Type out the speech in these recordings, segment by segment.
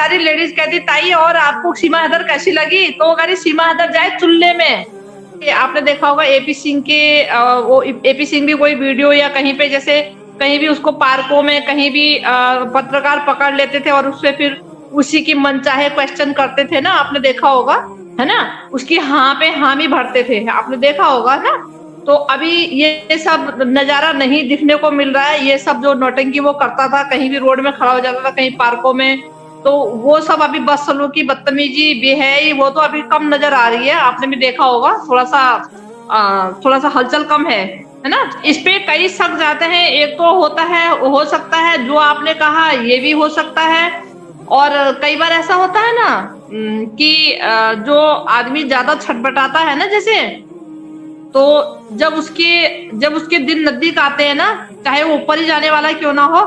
रही लेडीज कहती ताई और आपको सीमा हैदर कैसी लगी, तो वो कह रही सीमा हैदर जाए चुल्ले में। आपने देखा होगा एपी सिंह के वो एपी सिंह भी कोई वीडियो या कहीं पे जैसे कहीं भी उसको पार्कों में कहीं भी पत्रकार पकड़ लेते थे और उससे फिर उसी की मनचाहे क्वेश्चन करते थे ना, आपने देखा होगा है ना, उसकी हाँ पे हामी भरते थे, आपने देखा होगा ना। तो अभी ये सब नजारा नहीं दिखने को मिल रहा है। ये सब जो नौटंकी वो करता था, कहीं भी रोड में खड़ा हो जाता था, कहीं पार्कों में, तो वो सब अभी बदसलूकी बदतमीजी बेहयाई वो तो अभी कम नजर आ रही है। आपने भी देखा होगा थोड़ा सा हलचल कम है ना। इस पे कई शक जाते हैं। एक तो होता है, हो सकता है जो आपने कहा ये भी हो सकता है, और कई बार ऐसा होता है ना कि जो आदमी ज्यादा छटपटाता है ना, जैसे तो जब उसके दिन नजदीक आते हैं ना, चाहे वो ऊपर ही जाने वाला क्यों ना हो,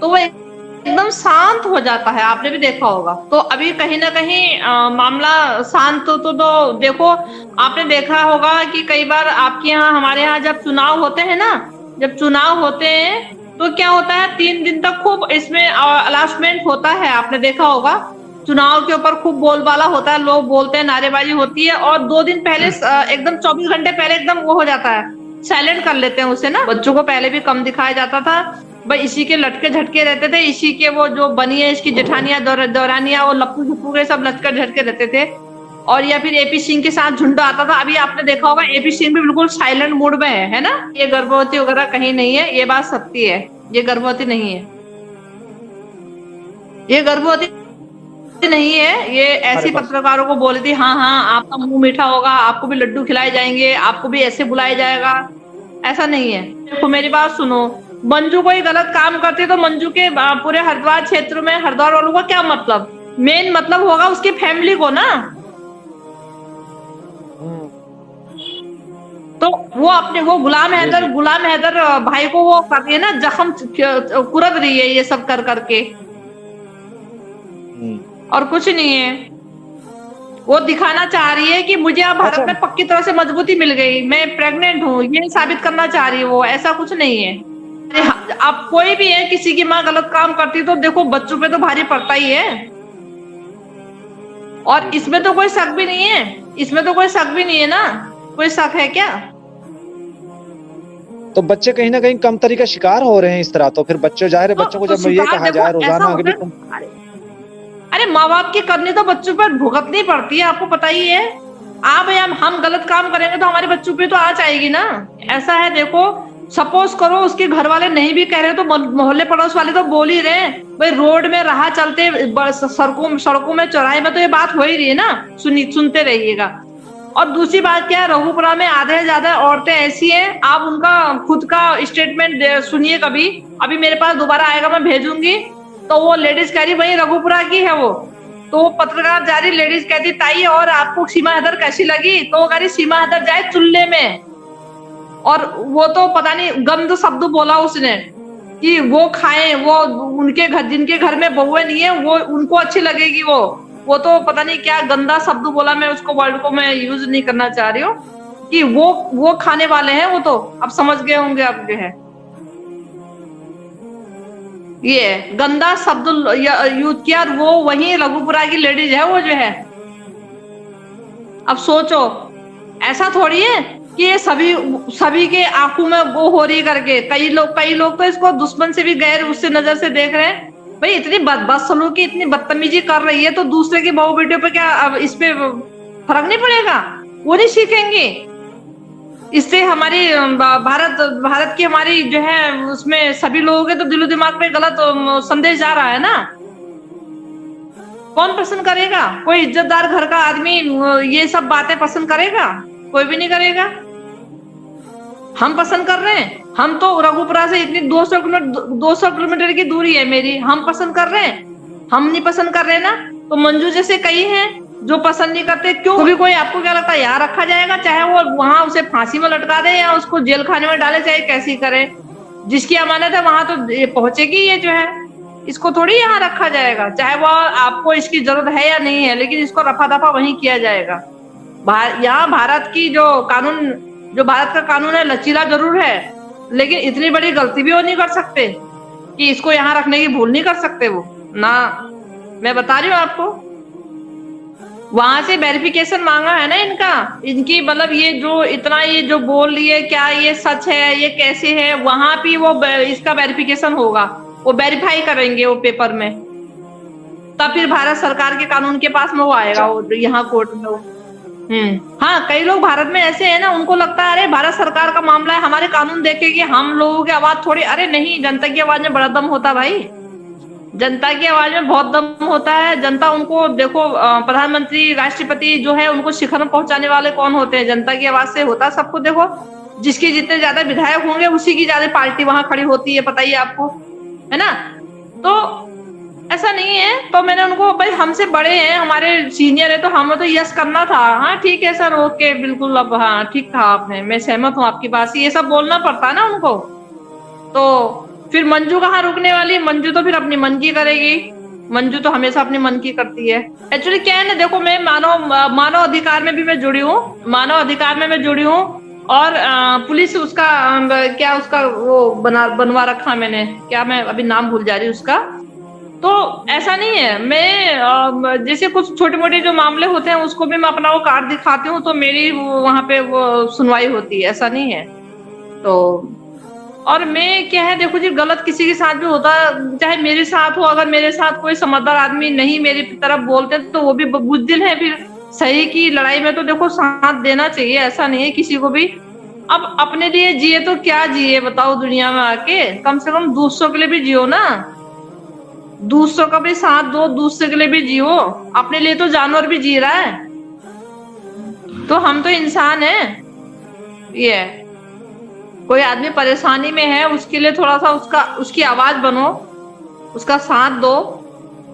तो वो एकदम शांत हो जाता है। आपने भी देखा होगा। तो अभी कहीं ना कहीं मामला शांत तो देखो, आपने देखा होगा कि कई बार आपके यहाँ हमारे यहाँ जब चुनाव होते हैं ना, जब चुनाव होते हैं तो क्या होता है, 3 दिन तक खूब इसमें अनाउंसमेंट होता है। आपने देखा होगा चुनाव के ऊपर खूब बोलबाला होता है, लोग बोलते हैं, नारेबाजी होती है, और 2 दिन पहले एकदम 24 घंटे पहले एकदम वो हो जाता है, साइलेंट कर लेते हैं उसे ना। बच्चों को पहले भी कम दिखाया जाता था भाई, इसी के लटके झटके रहते थे, इसी के वो जो बनी है इसकी जेठानियां दौरानियां, वो लप्पू झप्पू के सब लटके झटके रहते थे। और या फिर एपी सिंह के साथ झुंड आता था। अभी आपने देखा होगा एपी सिंह भी बिल्कुल साइलेंट मूड में है ना। ये गर्भवती वगैरह कहीं नहीं है, ये बात सत्य है, ये गर्भवती नहीं है, ये गर्भवती नहीं है। ये ऐसी पत्रकारों को बोली थी, हाँ हाँ आपका मुंह मीठा होगा, आपको भी लड्डू खिलाए जाएंगे, आपको भी ऐसे बुलाया जाएगा, ऐसा नहीं है। देखो मेरी बात सुनो, मंजू कोई गलत काम करती तो मंजू के पूरे हरिद्वार क्षेत्र में हरिद्वार वालों का क्या मतलब, मेन मतलब होगा उसकी फैमिली को ना। तो वो अपने वो गुलाम हैदर भाई को वो कर रही है ना, जख्म कुरद रही है ये सब कर करके, और कुछ नहीं है। वो दिखाना चाह रही है कि मुझे अब भारत में पक्की तरह से मजबूती मिल गई, मैं प्रेग्नेंट हूँ, ये साबित करना चाह रही है वो, ऐसा कुछ नहीं है। अब कोई भी है, किसी की माँ गलत काम करती तो देखो बच्चों पे तो भारी पड़ता ही है, और इसमें तो कोई शक भी नहीं है, इसमें तो कोई शक भी नहीं है ना, कोई शक है क्या? तो बच्चे कहीं ना कहीं कम तरीका शिकार हो रहे हैं इस तरह, तो फिर बच्चों जाहिर है बच्चों को जब ये कहा जाए रोजाना आगे भी अरे माँ बाप की करनी तो बच्चों पर भुगतनी पड़ती है, आपको पता ही है। आप या हम गलत काम करेंगे तो हमारे बच्चों पे तो आँच आएगी ना। ऐसा है देखो, सपोज करो उसके घर वाले नहीं भी कह रहे तो मोहल्ले पड़ोस वाले तो बोल ही रहे भाई, रोड में राह चलते सड़कों में चौराहे में तो ये बात हो ही रही है ना, सुनते रहिएगा। और दूसरी बात क्या है, रघुपुरा में आधे से ज्यादा औरतें ऐसी हैं, आप उनका खुद का स्टेटमेंट सुनिए कभी, अभी मेरे पास दोबारा आएगा मैं भेजूंगी। तो वो लेडीज कह रही वही रघुपुरा की है वो, तो वो पत्रकार जा रही, लेडीज कहती ताई और आपको सीमा हैदर कैसी लगी, तो वो कह रही सीमा हैदर जाए चुल्ले में। और वो तो पता नहीं गंद शब्द बोला उसने कि वो खाएं, वो उनके घर जिनके घर में बहुएं नहीं है वो उनको अच्छी लगेगी, वो तो पता नहीं क्या गंदा शब्द बोला, मैं उसको वर्ड को मैं यूज नहीं करना चाह रही हूँ, कि वो खाने वाले हैं, वो तो अब समझ गए होंगे आप जो है, ये गंदा शब्द यूज किया, और वो वही रघुपुरा की लेडीज है वो जो है। अब सोचो, ऐसा थोड़ी है कि ये सभी के आंखों में वो हो रही करके, कई लोग तो इसको दुश्मन से भी गैर उससे नजर से देख रहे हैं। भाई इतनी बदसलूकी इतनी बदतमीजी कर रही है तो दूसरे की बहू बेटियों पे क्या अब इस पे फर्क नहीं पड़ेगा, वो नहीं सीखेंगे। इससे हमारी भारत की हमारी जो है उसमें सभी लोगों के तो दिलो दिमाग पे गलत संदेश जा रहा है ना। कौन पसंद करेगा? कोई इज्जतदार घर का आदमी ये सब बातें पसंद करेगा? कोई भी नहीं करेगा। हम पसंद कर रहे हैं, हम तो रघुपुरा से इतनी 200 किलोमीटर की दूरी है मेरी, हम पसंद कर रहे हैं, हम नहीं पसंद कर रहे ना। तो मंजू जैसे कई हैं जो पसंद नहीं करते, क्यों भी कोई आपको क्या लगता है यहाँ रखा जाएगा, चाहे वो वहां उसे फांसी में लटका दे या उसको जेल खाने में डाले, चाहे कैसी करे, जिसकी अमानत है वहां तो पहुंचेगी ये जो है, इसको थोड़ी यहाँ रखा जाएगा, चाहे वो आपको इसकी जरूरत है या नहीं है, लेकिन इसको रफा दफा वहीं किया जाएगा। यहाँ भारत का कानून है लचीला जरूर है, लेकिन इतनी बड़ी गलती भी वो नहीं कर सकते कि इसको यहाँ रखने की भूल नहीं कर सकते वो ना। मैं बता रही हूँ आपको, वहां से वेरिफिकेशन मांगा है ना इनका, इनकी मतलब ये जो इतना ये जो बोल रही है क्या ये सच है, ये कैसे है, वहां भी वो इसका वेरिफिकेशन होगा, वो वेरीफाई करेंगे वो पेपर में, तब फिर भारत सरकार के कानून के पास में वो आएगा, वो यहाँ कोर्ट में वो। हाँ, कई लोग भारत में ऐसे हैं ना, उनको लगता है अरे भारत सरकार का मामला है, हमारे कानून देखेगी, हम लोगों की आवाज थोड़ी, अरे नहीं, जनता की आवाज में बड़ा दम होता है भाई, जनता की आवाज में बहुत दम होता है। जनता उनको देखो, प्रधानमंत्री राष्ट्रपति जो है उनको शिखर में पहुंचाने वाले कौन होते हैं, जनता की आवाज से होता है सबको। देखो, जिसके जितने ज्यादा विधायक होंगे उसी की ज्यादा पार्टी वहां खड़ी होती है, पता ही आपको, है ना। तो ऐसा नहीं है, तो मैंने उनको, भाई हमसे बड़े हैं, हमारे सीनियर है, तो हमें तो यस करना था। हाँ ठीक है सर, ओके, बिल्कुल, अब हाँ ठीक कहा आपने, मैं सहमत हूँ आपकी बात से, ये सब बोलना पड़ता है ना उनको। तो फिर मंजू कहाँ रुकने वाली, मंजू तो फिर अपनी मन की करेगी, मंजू तो हमेशा अपनी मन की करती है। एक्चुअली क्या है ना, देखो, मैं मानव अधिकार में भी मैं जुड़ी हूँ, मानव अधिकार में मैं जुड़ी हूँ, और पुलिस उसका क्या उसका वो बनवा रखा मैंने, क्या मैं अभी नाम भूल जा रही हूँ उसका। तो ऐसा नहीं है, मैं जैसे कुछ छोटे मोटे जो मामले होते हैं उसको भी मैं अपना वो कार्ड दिखाती हूँ, तो मेरी वहां पे वो सुनवाई होती है, ऐसा नहीं है। तो और मैं क्या है, देखो जी, गलत किसी के साथ भी होता, चाहे मेरे साथ हो, अगर मेरे साथ कोई समझदार आदमी नहीं मेरी तरफ बोलते तो वो भी बुज़दिल है, फिर सही की लड़ाई में तो देखो साथ देना चाहिए, ऐसा नहीं है किसी को भी। अब अपने लिए जिए तो क्या जिए बताओ, दुनिया में आके कम से कम दूसरों के लिए भी जियो ना, दूसरों का भी साथ दो, दूसरे के लिए भी जियो, अपने लिए तो जानवर भी जी रहा है, तो हम तो इंसान हैं। ये कोई आदमी परेशानी में है, उसके लिए थोड़ा सा उसकी आवाज बनो, उसका साथ दो,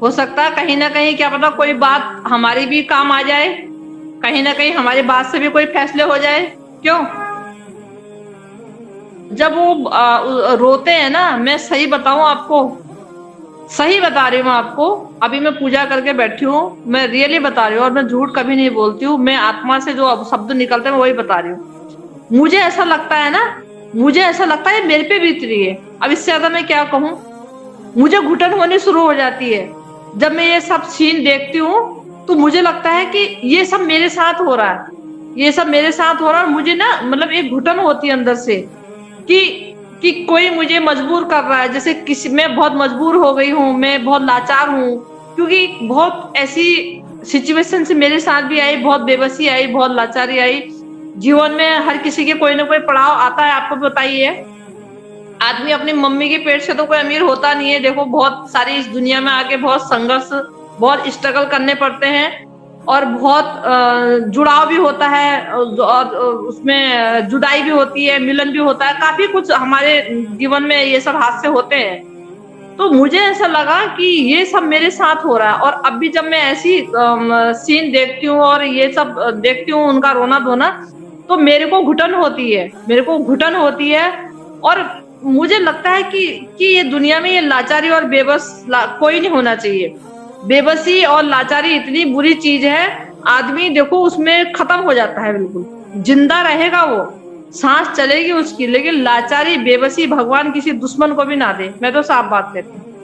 हो सकता है कहीं ना कहीं, क्या पता, कोई बात हमारी भी काम आ जाए, कहीं ना कहीं हमारी बात से भी कोई फैसले हो जाए। क्यों, जब वो रोते हैं ना, मैं सही बताऊं आपको, सही बता रही हूँ आपको, अभी मैं पूजा करके बैठी हूँ, मैं रियली बता रही हूँ, और मैं झूठ कभी नहीं बोलती हूँ, मैं आत्मा से जो शब्द निकलते हैं मैं वही बता रही हूँ। मुझे ऐसा लगता है ना, मुझे ऐसा लगता है मेरे पे बीत रही है, अब इससे ज्यादा मैं क्या कहूँ, मुझे घुटन होनी शुरू हो जाती है जब मैं ये सब सीन देखती हूँ, तो मुझे लगता है कि ये सब मेरे साथ हो रहा है, ये सब मेरे साथ हो रहा है, और मुझे ना मतलब एक घुटन होती है अंदर से कि कोई मुझे मजबूर कर रहा है, जैसे किसी, मैं बहुत मजबूर हो गई हूँ, मैं बहुत लाचार हूँ, क्योंकि बहुत ऐसी सिचुएशन से मेरे साथ भी आई, बहुत बेबसी आई, बहुत लाचारी आई। जीवन में हर किसी के कोई ना कोई पड़ाव आता है, आपको बताइए, आदमी अपनी मम्मी के पेट से तो कोई अमीर होता नहीं है। देखो, बहुत सारी इस दुनिया में आके बहुत संघर्ष, बहुत स्ट्रगल करने पड़ते हैं, और बहुत जुड़ाव भी होता है, और उसमें जुदाई भी होती है, मिलन भी होता है, काफी कुछ हमारे जीवन में ये सब हादसे होते हैं। तो मुझे ऐसा लगा कि ये सब मेरे साथ हो रहा है, और अब भी जब मैं ऐसी सीन देखती हूँ और ये सब देखती हूँ, उनका रोना धोना, तो मेरे को घुटन होती है, मेरे को घुटन होती है, और मुझे लगता है कि ये दुनिया में ये लाचारी और बेबस कोई नहीं होना चाहिए। बेबसी और लाचारी इतनी बुरी चीज है, आदमी देखो उसमें खत्म हो जाता है, बिल्कुल जिंदा रहेगा वो, सांस चलेगी उसकी, लेकिन लाचारी बेबसी भगवान किसी दुश्मन को भी ना दे, मैं तो साफ बात कहती हूँ।